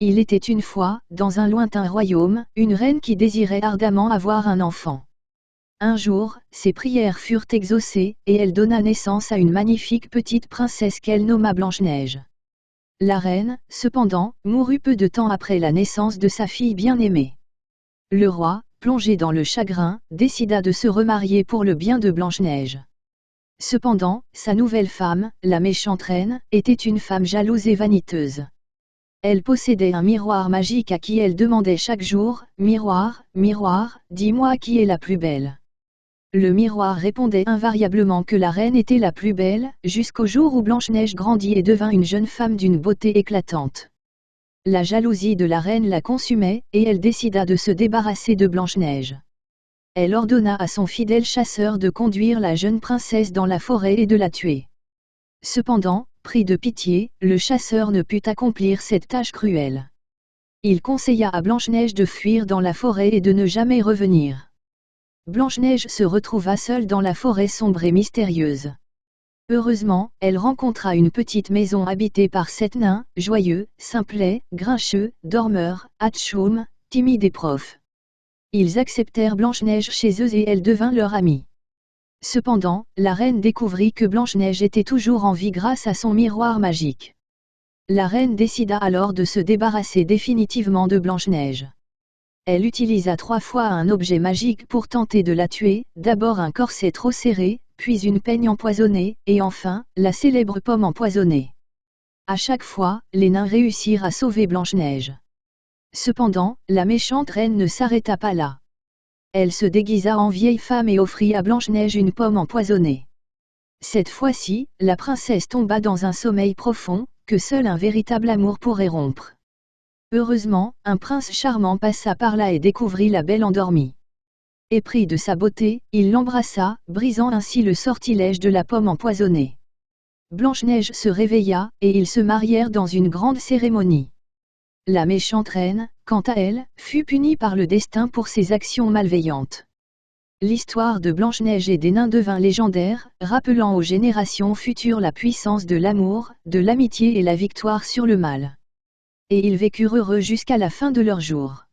Il était une fois, dans un lointain royaume, une reine qui désirait ardemment avoir un enfant. Un jour, ses prières furent exaucées, et elle donna naissance à une magnifique petite princesse qu'elle nomma Blanche-Neige. La reine, cependant, mourut peu de temps après la naissance de sa fille bien-aimée. Le roi, plongé dans le chagrin, décida de se remarier pour le bien de Blanche-Neige. Cependant, sa nouvelle femme, la méchante reine, était une femme jalouse et vaniteuse. Elle possédait un miroir magique à qui elle demandait chaque jour, « Miroir, miroir, dis-moi qui est la plus belle ». Le miroir répondait invariablement que la reine était la plus belle, jusqu'au jour où Blanche-Neige grandit et devint une jeune femme d'une beauté éclatante. La jalousie de la reine la consumait, et elle décida de se débarrasser de Blanche-Neige. Elle ordonna à son fidèle chasseur de conduire la jeune princesse dans la forêt et de la tuer. Cependant, pris de pitié, le chasseur ne put accomplir cette tâche cruelle. Il conseilla à Blanche-Neige de fuir dans la forêt et de ne jamais revenir. Blanche-Neige se retrouva seule dans la forêt sombre et mystérieuse. Heureusement, elle rencontra une petite maison habitée par 7 nains, joyeux, simplets, grincheux, dormeurs, atchoum, timides et profs. Ils acceptèrent Blanche-Neige chez eux et elle devint leur amie. Cependant, la reine découvrit que Blanche-Neige était toujours en vie grâce à son miroir magique. La reine décida alors de se débarrasser définitivement de Blanche-Neige. Elle utilisa 3 fois un objet magique pour tenter de la tuer, d'abord un corset trop serré, puis une peigne empoisonnée, et enfin, la célèbre pomme empoisonnée. À chaque fois, les nains réussirent à sauver Blanche-Neige. Cependant, la méchante reine ne s'arrêta pas là. Elle se déguisa en vieille femme et offrit à Blanche-Neige une pomme empoisonnée. Cette fois-ci, la princesse tomba dans un sommeil profond, que seul un véritable amour pourrait rompre. Heureusement, un prince charmant passa par là et découvrit la belle endormie. Épris de sa beauté, il l'embrassa, brisant ainsi le sortilège de la pomme empoisonnée. Blanche-Neige se réveilla, et ils se marièrent dans une grande cérémonie. La méchante reine, quant à elle, fut punie par le destin pour ses actions malveillantes. L'histoire de Blanche-Neige et des nains devint légendaire, rappelant aux générations futures la puissance de l'amour, de l'amitié et la victoire sur le mal. Et ils vécurent heureux jusqu'à la fin de leurs jours.